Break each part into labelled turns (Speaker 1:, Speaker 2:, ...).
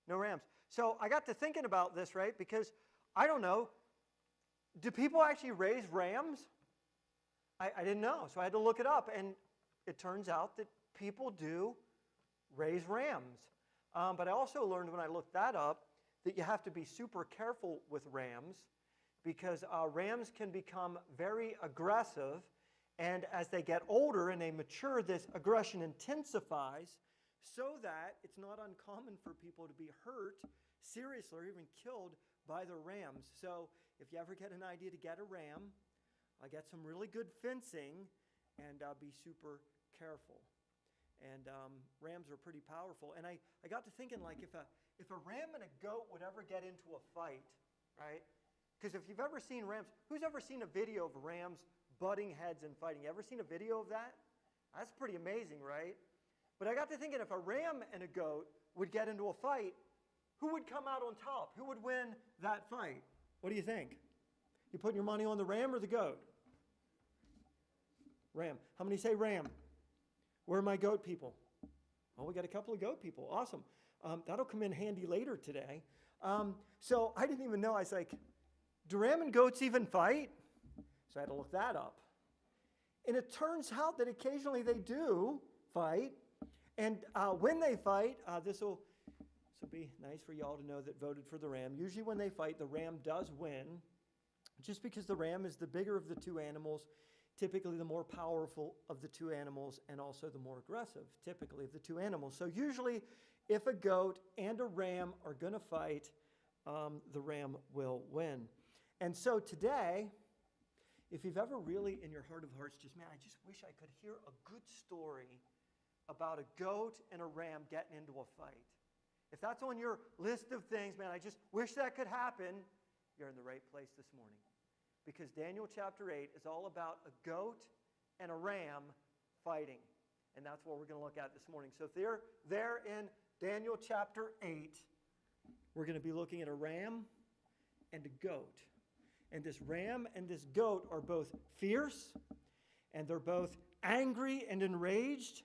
Speaker 1: No rams. So I got to thinking about this, right? Because I don't know, do people actually raise rams? I didn't know, so I had to look it up. And it turns out that people do raise rams. But I also learned when I looked that up that you have to be super careful with rams because rams can become very aggressive. And as they get older and they mature, this aggression intensifies so that it's not uncommon for people to be hurt seriously or even killed by the rams. So if you ever get an idea to get a ram, get some really good fencing and be super careful. And rams are pretty powerful. And I got to thinking, like, if a ram and a goat would ever get into a fight, right? Because if you've ever seen rams, who's ever seen a video of rams butting heads and fighting? You ever seen a video of that? That's pretty amazing, right? But I got to thinking, if a ram and a goat would get into a fight, who would come out on top? Who would win that fight? What do you think? You putting your money on the ram or the goat? Ram. How many say ram? Where are my goat people? Oh, we got a couple of goat people. Awesome. That'll come in handy later today. So I didn't even know. I was like, do ram and goats even fight? So I had to look that up. And it turns out that occasionally they do fight. And when they fight, this will be nice for y'all to know that voted for the ram. Usually when they fight, the ram does win, just because the ram is the bigger of the two animals, typically the more powerful of the two animals, and also the more aggressive, typically, of the two animals. So usually, if a goat and a ram are going to fight, the ram will win. And so today, if you've ever really, in your heart of hearts, just, man, I just wish I could hear a good story about a goat and a ram getting into a fight. If that's on your list of things, man, I just wish that could happen, you're in the right place this morning. Because Daniel chapter 8 is all about a goat and a ram fighting. And that's what we're going to look at this morning. So if they're there in Daniel chapter 8, we're going to be looking at a ram and a goat. And this ram and this goat are both fierce, and they're both angry and enraged.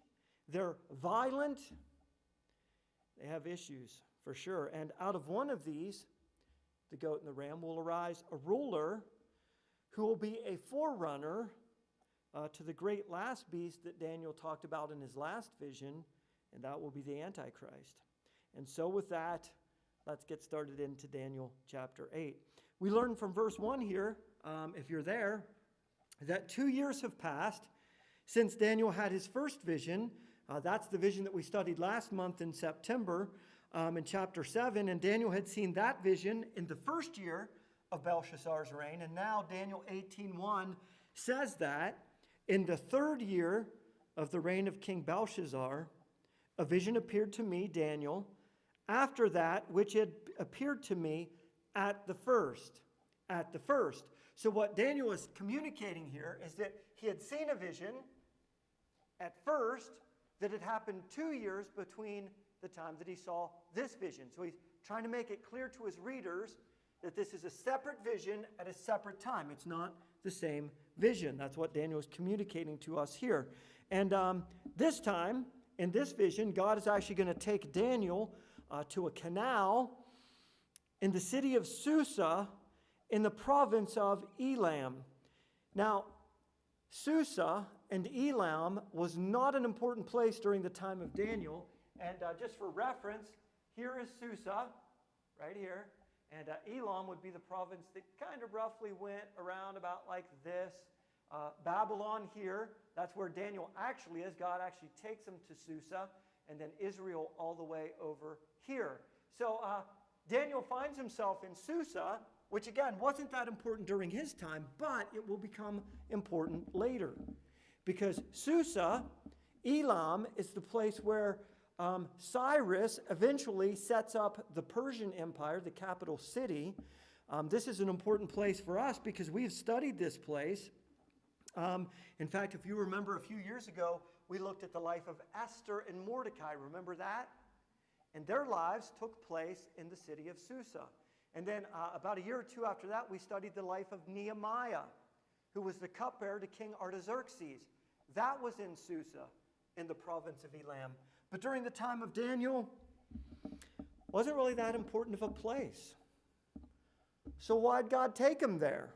Speaker 1: They're violent. They have issues, for sure. And out of one of these, the goat and the ram, will arise a ruler who will be a forerunner to the great last beast that Daniel talked about in his last vision, and that will be the Antichrist. And so with that, let's get started into Daniel chapter 8. We learn from verse 1 here, if you're there, that 2 years have passed since Daniel had his first vision. That's the vision that we studied last month in September in chapter 7. And Daniel had seen that vision in the first year of Belshazzar's reign. And now Daniel 18:1 says that in the third year of the reign of King Belshazzar, a vision appeared to me, Daniel, after that which had appeared to me at the first. At the first. So what Daniel is communicating here is that he had seen a vision at first that had happened 2 years between the time that he saw this vision. So he's trying to make it clear to his readers that this is a separate vision at a separate time. It's not the same vision. That's what Daniel is communicating to us here. And this time, in this vision, God is actually going to take Daniel to a canal in the city of Susa in the province of Elam. Now, Susa and Elam was not an important place during the time of Daniel. And just for reference, here is Susa, right here. And Elam would be the province that kind of roughly went around about like this. Babylon here, that's where Daniel actually is. God actually takes him to Susa. And then Israel all the way over here. So Daniel finds himself in Susa, which again wasn't that important during his time, but it will become important later. Because Susa, Elam, is the place where Cyrus eventually sets up the Persian Empire, the capital city. This is an important place for us because we've studied this place. In fact, if you remember a few years ago, we looked at the life of Esther and Mordecai. Remember that? And their lives took place in the city of Susa. And then about a year or two after that, we studied the life of Nehemiah, who was the cupbearer to King Artaxerxes. That was in Susa, in the province of Elam. But during the time of Daniel, wasn't really that important of a place. So why'd God take him there?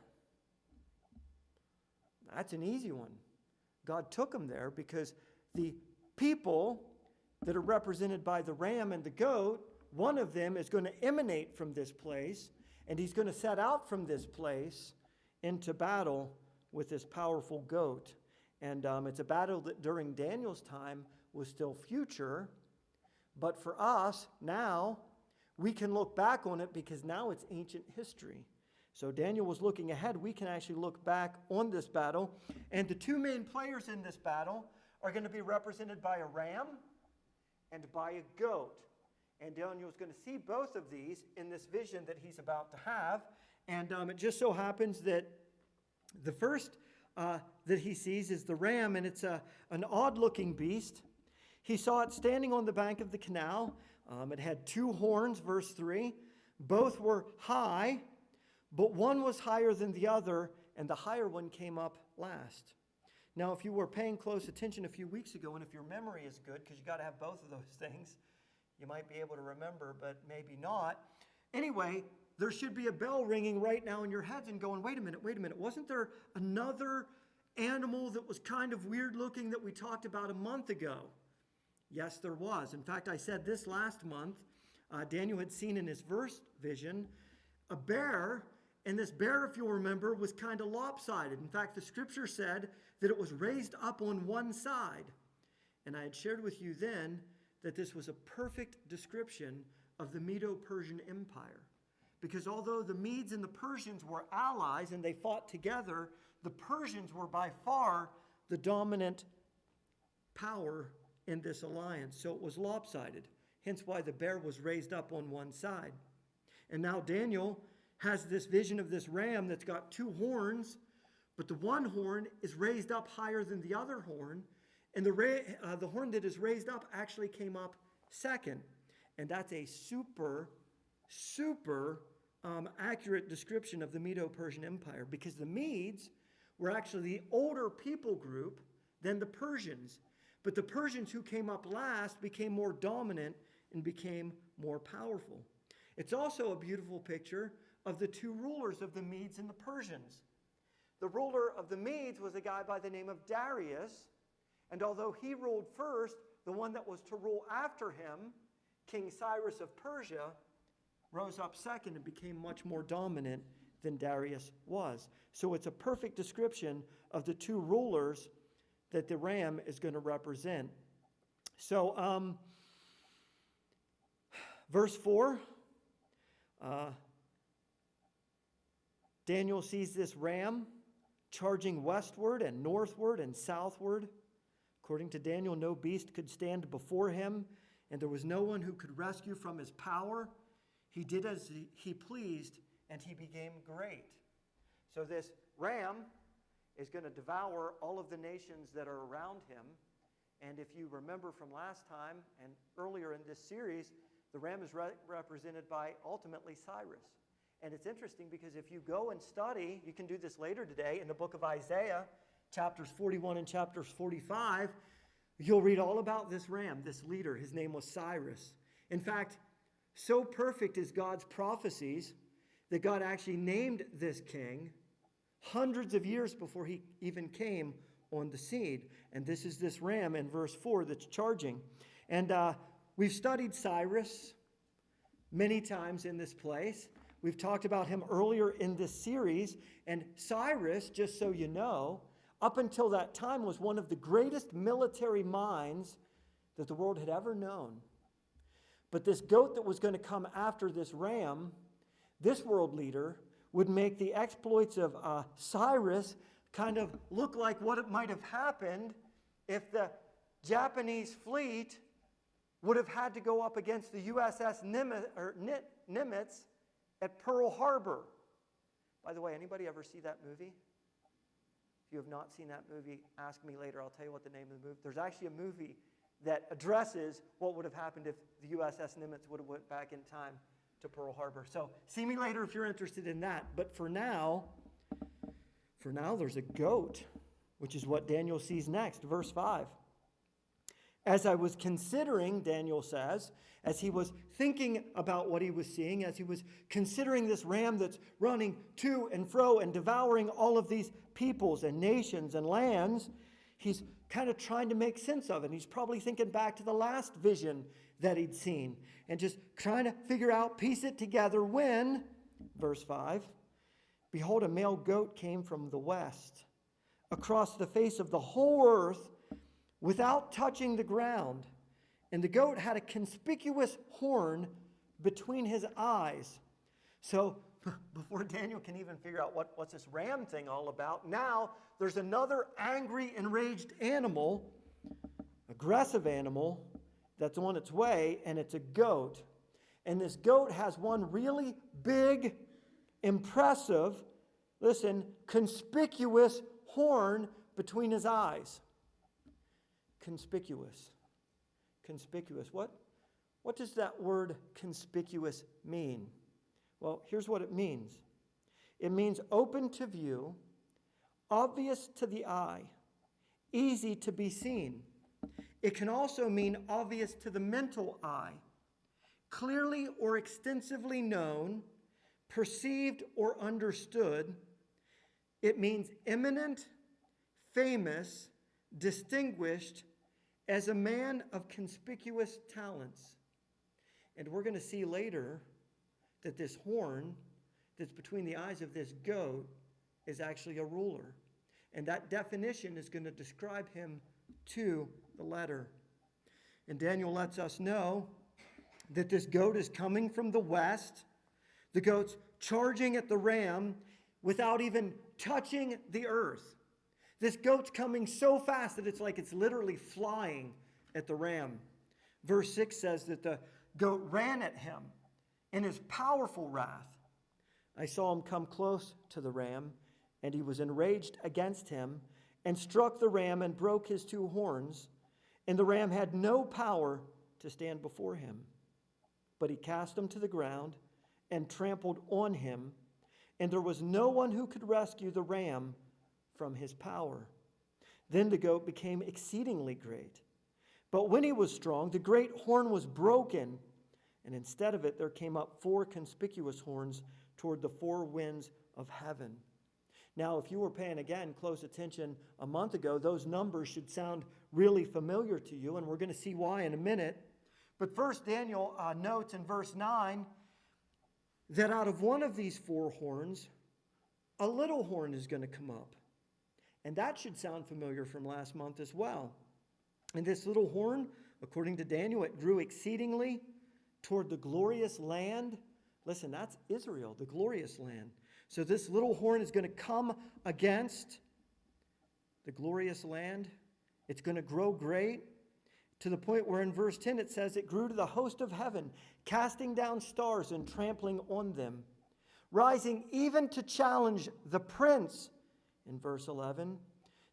Speaker 1: That's an easy one. God took him there because the people that are represented by the ram and the goat, one of them is going to emanate from this place, and he's going to set out from this place into battle with this powerful goat. And it's a battle that during Daniel's time was still future, but for us now, we can look back on it because now it's ancient history. So Daniel was looking ahead. We can actually look back on this battle. And the two main players in this battle are going to be represented by a ram and by a goat. And Daniel is going to see both of these in this vision that he's about to have. And it just so happens that the first that he sees is the ram, and it's an odd-looking beast. He saw it standing on the bank of the canal. It had two horns, verse 3. Both were high, but one was higher than the other, and the higher one came up last. Now, if you were paying close attention a few weeks ago, and if your memory is good, because you've got to have both of those things, you might be able to remember, but maybe not. Anyway, there should be a bell ringing right now in your heads and going, wait a minute. Wasn't there another animal that was kind of weird looking that we talked about a month ago? Yes, there was. In fact, I said this last month. Daniel had seen in his first vision a bear, and this bear, if you'll remember, was kind of lopsided. In fact, the scripture said that it was raised up on one side. And I had shared with you then that this was a perfect description of the Medo-Persian Empire. Because although the Medes and the Persians were allies and they fought together, the Persians were by far the dominant power in this alliance. So it was lopsided, hence why the bear was raised up on one side. And now Daniel has this vision of this ram that's got two horns, but the one horn is raised up higher than the other horn, and the horn that is raised up actually came up second. And that's a super accurate description of the Medo-Persian Empire, because the Medes were actually the older people group than the Persians. But the Persians who came up last became more dominant and became more powerful. It's also a beautiful picture of the two rulers of the Medes and the Persians. The ruler of the Medes was a guy by the name of Darius, and although he ruled first, the one that was to rule after him, King Cyrus of Persia, rose up second and became much more dominant than Darius was. So it's a perfect description of the two rulers that the ram is going to represent. So, verse 4, Daniel sees this ram charging westward and northward and southward. According to Daniel, no beast could stand before him, and there was no one who could rescue from his power. He did as he pleased, and he became great. So this ram is going to devour all of the nations that are around him. And if you remember from last time and earlier in this series, the ram is represented by ultimately Cyrus. And it's interesting because if you go and study, you can do this later today in the book of Isaiah, chapters 41 and chapters 45, you'll read all about this ram, this leader. His name was Cyrus. In fact, so perfect is God's prophecies that God actually named this king hundreds of years before he even came on the scene. And this is this ram in verse 4 that's charging. And we've studied Cyrus many times in this place. We've talked about him earlier in this series. And Cyrus, just so you know, up until that time was one of the greatest military minds that the world had ever known. But this goat that was going to come after this ram, this world leader, would make the exploits of Cyrus kind of look like what it might have happened if the Japanese fleet would have had to go up against the USS Nimitz at Pearl Harbor. By the way, anybody ever see that movie? If you have not seen that movie, ask me later. I'll tell you what the name of the movie. There's actually a movie that addresses what would have happened if the USS Nimitz would have went back in time to Pearl Harbor. So see me later if you're interested in that. But for now there's a goat, which is what Daniel sees next. Verse 5. As I was considering, Daniel says, as he was thinking about what he was seeing, as he was considering this ram that's running to and fro and devouring all of these peoples and nations and lands, he's kind of trying to make sense of it. He's probably thinking back to the last vision that he'd seen and just trying to figure out, piece it together when, verse 5, behold, a male goat came from the west across the face of the whole earth without touching the ground. And the goat had a conspicuous horn between his eyes. So before Daniel can even figure out what's this ram thing all about, now there's another angry, enraged animal, aggressive animal, that's on its way, and it's a goat. And this goat has one really big, impressive, listen, conspicuous horn between his eyes. Conspicuous. Conspicuous. What does that word conspicuous mean? Well, here's what it means. It means open to view, obvious to the eye, easy to be seen. It can also mean obvious to the mental eye, clearly or extensively known, perceived or understood. It means eminent, famous, distinguished, as a man of conspicuous talents. And we're going to see later that this horn that's between the eyes of this goat is actually a ruler. And that definition is going to describe him to the letter. And Daniel lets us know that this goat is coming from the west. The goat's charging at the ram without even touching the earth. This goat's coming so fast that it's literally flying at the ram. Verse 6 says that the goat ran at him in his powerful wrath. I saw him come close to the ram, and he was enraged against him, and struck the ram and broke his two horns, and the ram had no power to stand before him. But he cast him to the ground and trampled on him, and there was no one who could rescue the ram from his power. Then the goat became exceedingly great. But when he was strong, the great horn was broken, and instead of it there came up 4 conspicuous horns toward the 4 winds of heaven. Now, if you were paying, again, close attention a month ago, those numbers should sound really familiar to you, and we're going to see why in a minute. But first, Daniel notes in verse 9 that out of one of these 4 horns, a little horn is going to come up. And that should sound familiar from last month as well. And this little horn, according to Daniel, it grew exceedingly toward the glorious land. Listen, that's Israel, the glorious land. So this little horn is going to come against the glorious land. It's going to grow great to the point where in verse 10 it says it grew to the host of heaven, casting down stars and trampling on them, rising even to challenge the prince. In verse 11,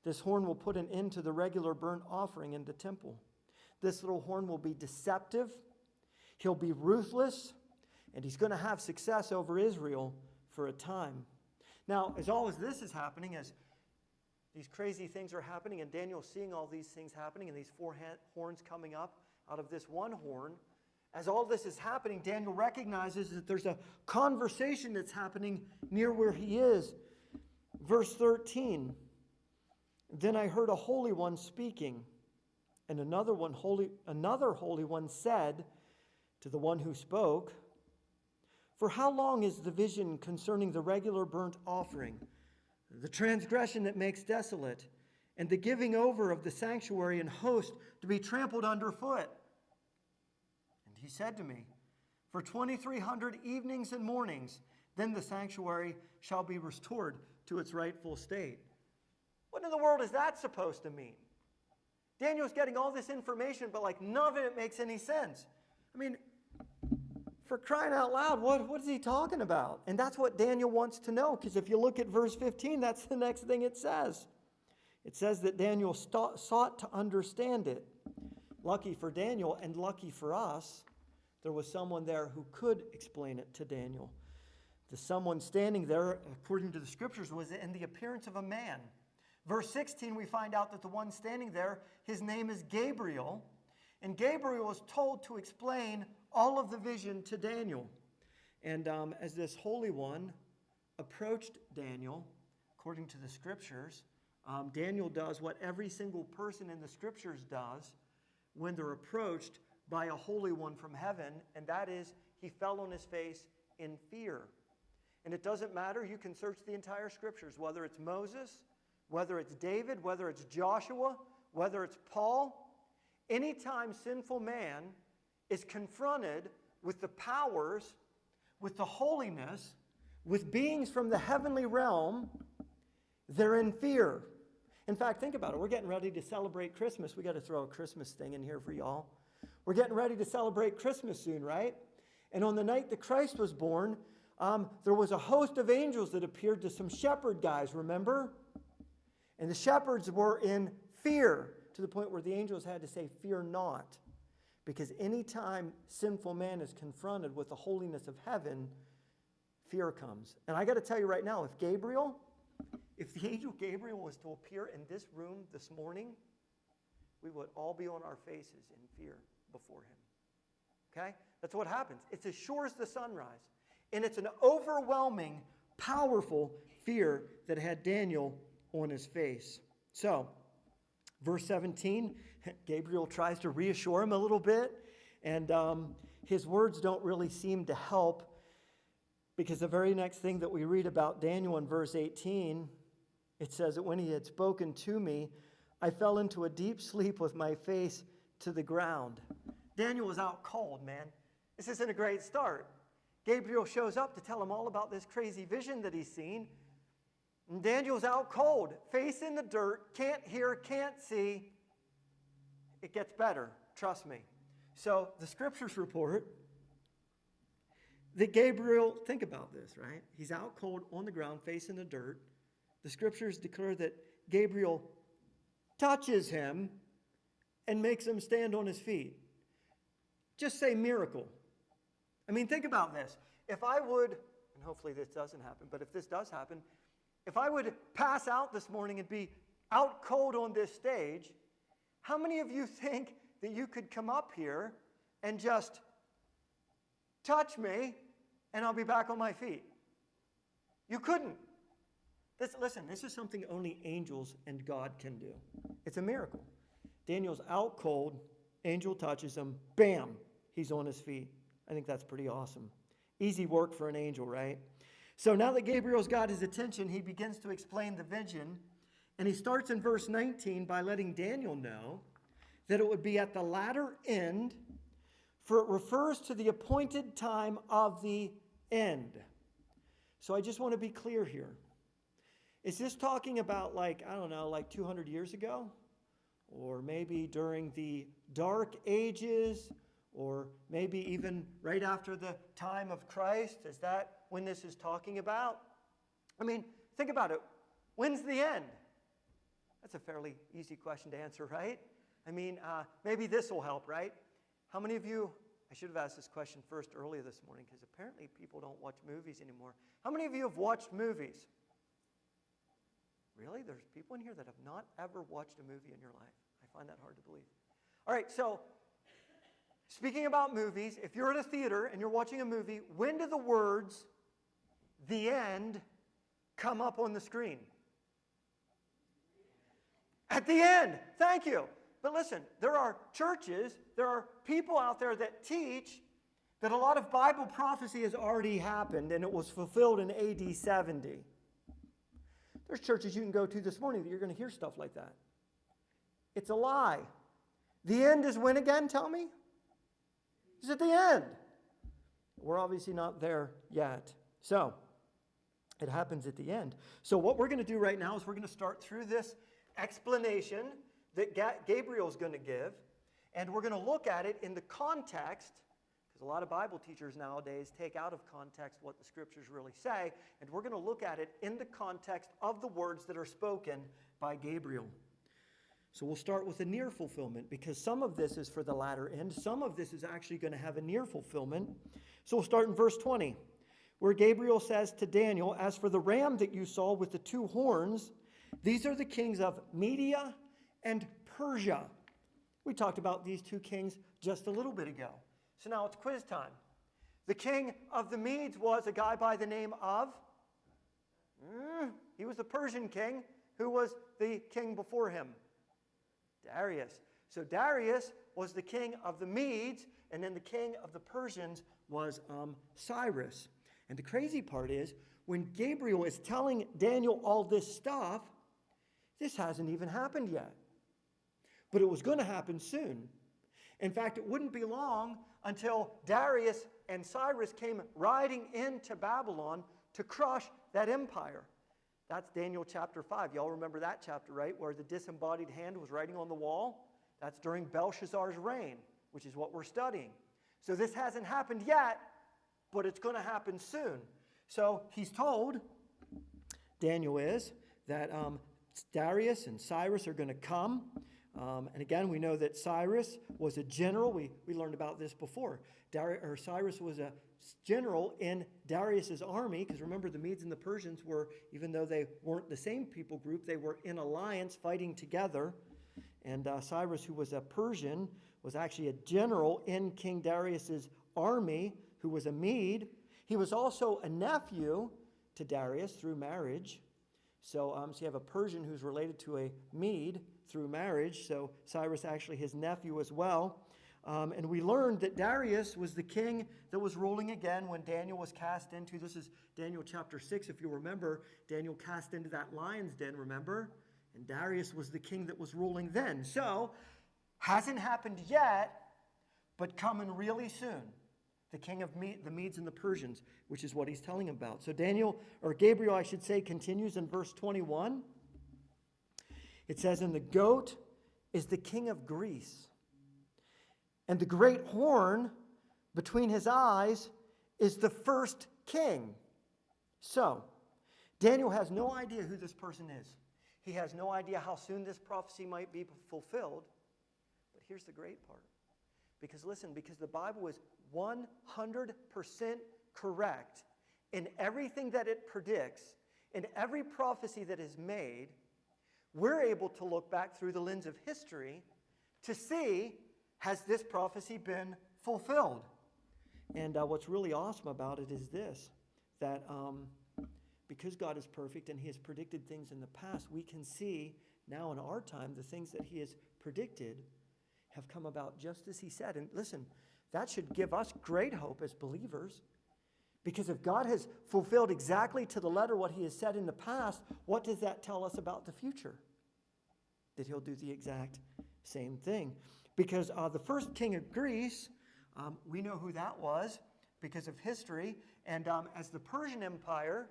Speaker 1: this horn will put an end to the regular burnt offering in the temple. This little horn will be deceptive. He'll be ruthless, and he's going to have success over Israel for a time. Now, as all of this is happening, as these crazy things are happening, and Daniel's seeing all these things happening, and these 4 horns coming up out of this one horn, as all this is happening, Daniel recognizes that there's a conversation that's happening near where he is. Verse 13, then I heard a holy one speaking, and another holy one said to the one who spoke, for how long is the vision concerning the regular burnt offering, the transgression that makes desolate, and the giving over of the sanctuary and host to be trampled underfoot? And he said to me, for 2,300 evenings and mornings, then the sanctuary shall be restored to its rightful state. What in the world is that supposed to mean? Daniel's getting all this information, but none of it makes any sense. I mean, for crying out loud, what is he talking about? And that's what Daniel wants to know, because if you look at verse 15, that's the next thing it says. It says that Daniel sought to understand it. Lucky for Daniel and lucky for us, there was someone there who could explain it to Daniel. The someone standing there, according to the scriptures, was in the appearance of a man. Verse 16, we find out that the one standing there, his name is Gabriel. And Gabriel was told to explain all of the vision to Daniel. And as this Holy One approached Daniel, according to the Scriptures, Daniel does what every single person in the Scriptures does when they're approached by a Holy One from heaven, and that is he fell on his face in fear. And it doesn't matter. You can search the entire Scriptures, whether it's Moses, whether it's David, whether it's Joshua, whether it's Paul. Anytime sinful man is confronted with the powers, with the holiness, with beings from the heavenly realm, they're in fear. In fact, think about it. We're getting ready to celebrate Christmas. We got to throw a Christmas thing in here for y'all. We're getting ready to celebrate Christmas soon, right? And on the night that Christ was born, there was a host of angels that appeared to some shepherd guys, remember? And the shepherds were in fear, to the point where the angels had to say, "Fear not." Because anytime sinful man is confronted with the holiness of heaven, fear comes. And I got to tell you right now, if the angel Gabriel was to appear in this room this morning, we would all be on our faces in fear before him. Okay? That's what happens. It's as sure as the sunrise. And it's an overwhelming, powerful fear that had Daniel on his face. So, verse 17, Gabriel tries to reassure him a little bit, and his words don't really seem to help, because the very next thing that we read about Daniel in verse 18, it says that when he had spoken to me, I fell into a deep sleep with my face to the ground. Daniel was out cold, man. This isn't a great start. Gabriel shows up to tell him all about this crazy vision that he's seen. And Daniel's out cold, face in the dirt, can't hear, can't see. It gets better, trust me. So the Scriptures report that Gabriel, think about this, right? He's out cold on the ground, face in the dirt. The Scriptures declare that Gabriel touches him and makes him stand on his feet. Just say miracle. I mean, think about this. If I would, and hopefully this doesn't happen, but if this does happen, if I would pass out this morning and be out cold on this stage, how many of you think that you could come up here and just touch me and I'll be back on my feet? You couldn't. Listen, this is something only angels and God can do. It's a miracle. Daniel's out cold, angel touches him, bam, he's on his feet. I think that's pretty awesome. Easy work for an angel, right? So now that Gabriel's got his attention, he begins to explain the vision. And he starts in verse 19 by letting Daniel know that it would be at the latter end, for it refers to the appointed time of the end. So I just want to be clear here. Is this talking about like 200 years ago? Or maybe during the Dark Ages? Or maybe even right after the time of Christ? Is that when this is talking about? I mean, think about it. When's the end? That's a fairly easy question to answer, right? I mean, maybe this will help, right? How many of you, I should have asked this question first earlier this morning, because apparently people don't watch movies anymore. How many of you have watched movies? Really? There's people in here that have not ever watched a movie in your life. I find that hard to believe. All right, so speaking about movies, if you're at a theater and you're watching a movie, when do the words, "the end," come up on the screen? At the end. Thank you. But listen, there are churches, there are people out there that teach that a lot of Bible prophecy has already happened and it was fulfilled in AD 70. There's churches you can go to this morning that you're going to hear stuff like that. It's a lie. The end is when again, tell me? It's at the end. We're obviously not there yet. So, it happens at the end. So what we're going to do right now is we're going to start through this explanation that Gabriel's going to give, and we're going to look at it in the context, because a lot of Bible teachers nowadays take out of context what the Scriptures really say, and we're going to look at it in the context of the words that are spoken by Gabriel. So we'll start with a near fulfillment, because some of this is for the latter end. Some of this is actually going to have a near fulfillment. So we'll start in verse 20, where Gabriel says to Daniel, "As for the ram that you saw with the two horns, these are the kings of Media and Persia." We talked about these two kings just a little bit ago. So now it's quiz time. The king of the Medes was a guy by the name of, he was the Persian king. Who was the king before him? Darius. So Darius was the king of the Medes, and then the king of the Persians was Cyrus. And the crazy part is, when Gabriel is telling Daniel all this stuff, this hasn't even happened yet. But it was going to happen soon. In fact, it wouldn't be long until Darius and Cyrus came riding into Babylon to crush that empire. That's Daniel chapter 5. Y'all remember that chapter, right? Where the disembodied hand was writing on the wall? That's during Belshazzar's reign, which is what we're studying. So this hasn't happened yet, but it's going to happen soon. So he's told, Daniel is, that Darius and Cyrus are going to come. And again, we know that Cyrus was a general. We learned about this before. Cyrus was a general in Darius's army, because remember, the Medes and the Persians were, even though they weren't the same people group, they were in alliance fighting together. And Cyrus, who was a Persian, was actually a general in King Darius's army, who was a Mede. He was also a nephew to Darius through marriage. So you have a Persian who's related to a Mede through marriage. So Cyrus actually his nephew as well. And we learned that Darius was the king that was ruling again when Daniel was cast into, this is Daniel chapter 6, if you remember, Daniel cast into that lion's den, remember? And Darius was the king that was ruling then. So, hasn't happened yet, but coming really soon. The king of the Medes and the Persians, which is what he's telling about. So Gabriel, I should say, continues in verse 21. It says, "And the goat is the king of Greece, and the great horn between his eyes is the first king." So, Daniel has no idea who this person is. He has no idea how soon this prophecy might be fulfilled. But here's the great part. Because listen, because the Bible is 100% correct in everything that it predicts, in every prophecy that is made, we're able to look back through the lens of history to see, has this prophecy been fulfilled? And what's really awesome about it is this, that because God is perfect and he has predicted things in the past, we can see now in our time the things that he has predicted have come about just as he said. And listen, that should give us great hope as believers. Because if God has fulfilled exactly to the letter what he has said in the past, what does that tell us about the future? That he'll do the exact same thing. Because the first king of Greece, we know who that was because of history. And as the Persian Empire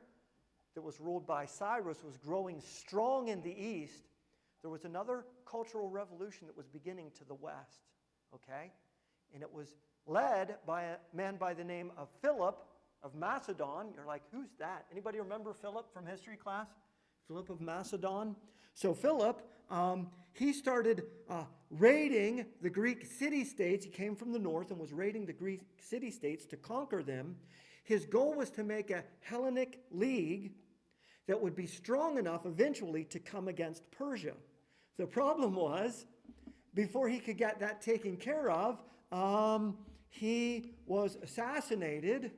Speaker 1: that was ruled by Cyrus was growing strong in the east, there was another cultural revolution that was beginning to the west. Okay? And it was led by a man by the name of Philip of Macedon. You're like, who's that? Anybody remember Philip from history class? Philip of Macedon. So Philip, he started raiding the Greek city-states. He came from the north and was raiding the Greek city-states to conquer them. His goal was to make a Hellenic league that would be strong enough eventually to come against Persia. The problem was, before he could get that taken care of, he was assassinated.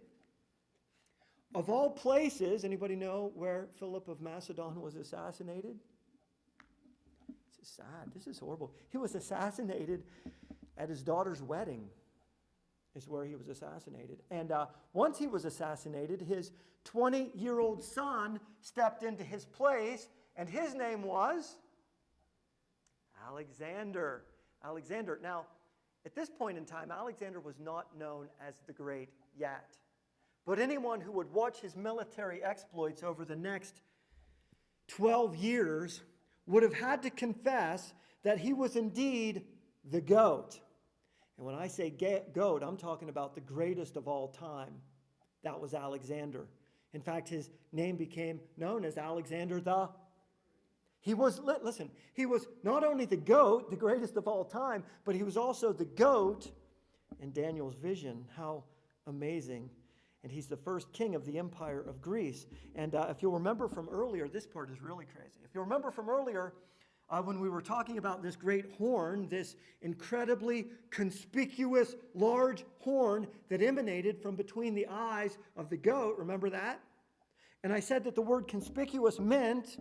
Speaker 1: Of all places, anybody know where Philip of Macedon was assassinated? This is sad. This is horrible. He was assassinated at his daughter's wedding, is where he was assassinated. And once he was assassinated, his 20-year-old son stepped into his place, and his name was Alexander. Alexander. Now, at this point in time, Alexander was not known as the Great yet. But anyone who would watch his military exploits over the next 12 years would have had to confess that he was indeed the GOAT. And when I say GOAT, I'm talking about the greatest of all time. That was Alexander. In fact, his name became known as Alexander the... He was not only the GOAT, the greatest of all time, but he was also the GOAT in Daniel's vision. How amazing. And he's the first king of the empire of Greece. And if you'll remember from earlier, this part is really crazy. If you'll remember from earlier, when we were talking about this great horn, this incredibly conspicuous large horn that emanated from between the eyes of the goat. Remember that? And I said that the word conspicuous means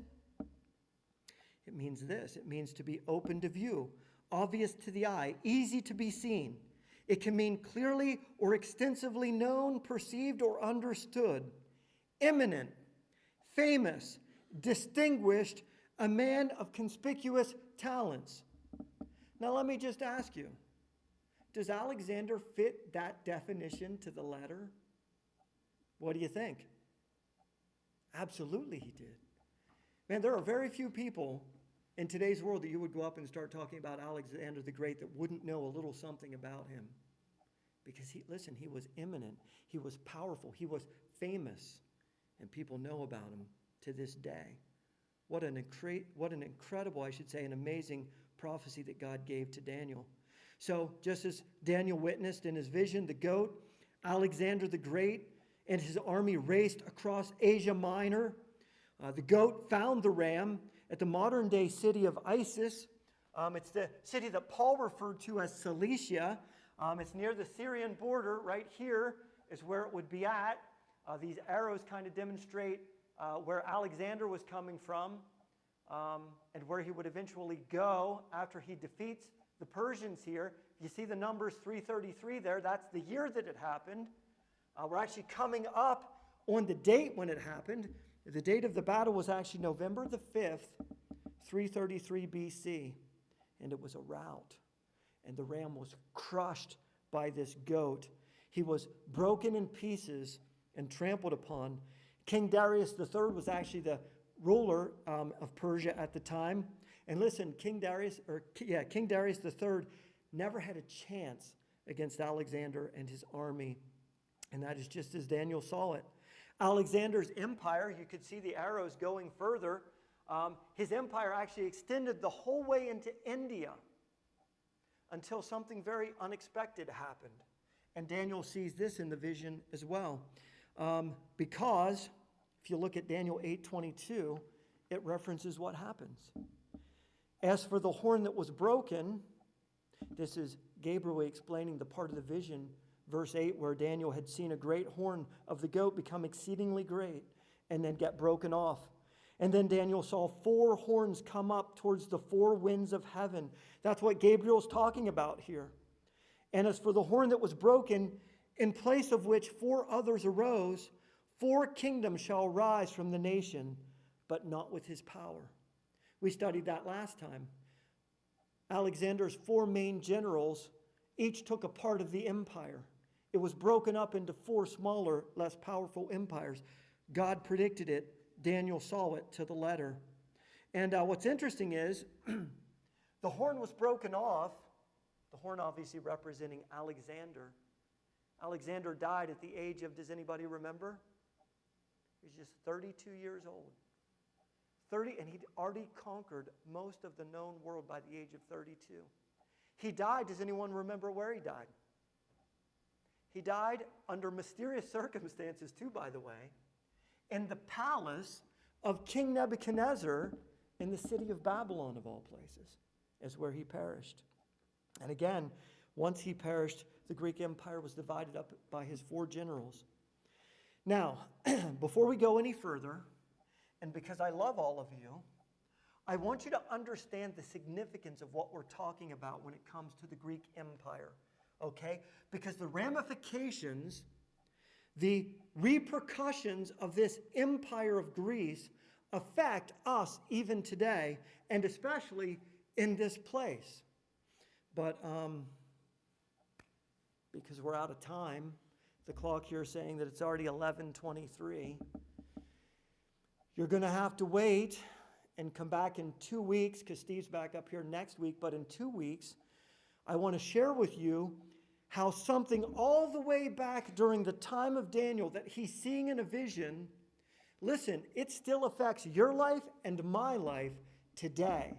Speaker 1: this. It means to be open to view, obvious to the eye, easy to be seen. It can mean clearly or extensively known, perceived, or understood. Eminent, famous, distinguished, a man of conspicuous talents. Now let me just ask you, does Alexander fit that definition to the letter? What do you think? Absolutely he did. Man, there are very few people in today's world that you would go up and start talking about Alexander the Great that wouldn't know a little something about him. Because he was eminent, he was powerful, he was famous, and people know about him to this day. What an incredible, an amazing prophecy that God gave to Daniel. So just as Daniel witnessed in his vision, the goat, Alexander the Great, and his army raced across Asia Minor. The goat found the ram at the modern-day city of Isis. It's the city that Paul referred to as Cilicia. It's near the Syrian border. Right here is where it would be at. These arrows kind of demonstrate where Alexander was coming from and where he would eventually go after he defeats the Persians here. You see the numbers 333 there. That's the year that it happened. We're actually coming up on the date when it happened. The date of the battle was actually November the 5th, 333 BC. And it was a rout. And the ram was crushed by this goat. He was broken in pieces and trampled upon. King Darius III was actually the ruler of Persia at the time. And listen, King Darius III never had a chance against Alexander and his army. And that is just as Daniel saw it. Alexander's empire, you could see the arrows going further. His empire actually extended the whole way into India until something very unexpected happened. And Daniel sees this in the vision as well. Because if you look at Daniel 8:22, it references what happens. As for the horn that was broken, this is Gabriel explaining the part of the vision, verse 8, where Daniel had seen a great horn of the goat become exceedingly great and then get broken off. And then Daniel saw 4 horns come up towards the 4 winds of heaven. That's what Gabriel's talking about here. And as for the horn that was broken, in place of which 4 others arose, 4 kingdoms shall rise from the nation, but not with his power. We studied that last time. Alexander's 4 main generals each took a part of the empire. It was broken up into 4 smaller, less powerful empires. God predicted it. Daniel saw it to the letter. And what's interesting is the horn was broken off, the horn obviously representing Alexander. Alexander died at the age of, does anybody remember? He was just 32 years old. And he'd already conquered most of the known world by the age of 32. He died, does anyone remember where he died? He died under mysterious circumstances too, by the way, in the palace of King Nebuchadnezzar in the city of Babylon, of all places, is where he perished. And again, once he perished, the Greek Empire was divided up by his 4 generals. Now, before we go any further, and because I love all of you, I want you to understand the significance of what we're talking about when it comes to the Greek Empire, okay? Because the ramifications, the repercussions of this empire of Greece affect us even today, and especially in this place. But because we're out of time, the clock here is saying that it's already 11:23. You're going to have to wait and come back in 2 weeks, because Steve's back up here next week. But in 2 weeks, I want to share with you how something all the way back during the time of Daniel that he's seeing in a vision, listen, it still affects your life and my life today.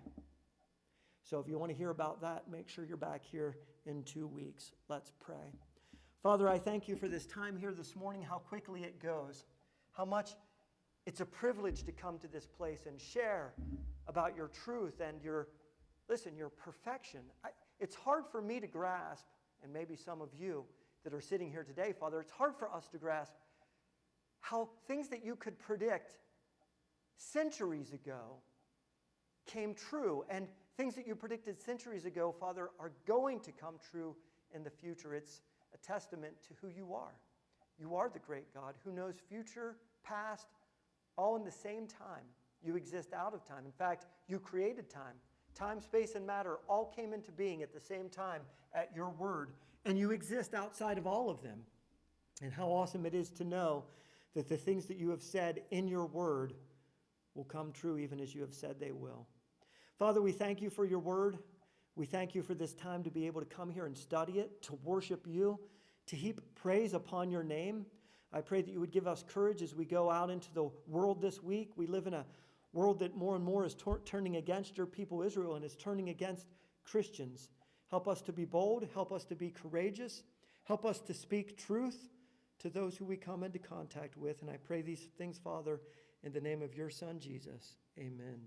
Speaker 1: So if you want to hear about that, make sure you're back here in 2 weeks. Let's pray. Father, I thank you for this time here this morning, how quickly it goes, how much It's a privilege to come to this place and share about your truth and your perfection. It's hard for me to grasp, and maybe some of you that are sitting here today, Father, it's hard for us to grasp how things that you could predict centuries ago came true, and things that you predicted centuries ago, Father, are going to come true in the future. It's a testament to who you are. You are the great God who knows future, past, all in the same time. You exist out of time. In fact, you created time. Time, space, and matter all came into being at the same time at your word, and you exist outside of all of them. And how awesome it is to know that the things that you have said in your word will come true even as you have said they will. Father, we thank you for your word. We thank you for this time to be able to come here and study it, to worship you, to heap praise upon your name. I pray that you would give us courage as we go out into the world this week. We live in a world that more and more is turning against your people Israel and is turning against Christians. Help us to be bold. Help us to be courageous. Help us to speak truth to those who we come into contact with. And I pray these things, Father, in the name of your Son, Jesus. Amen.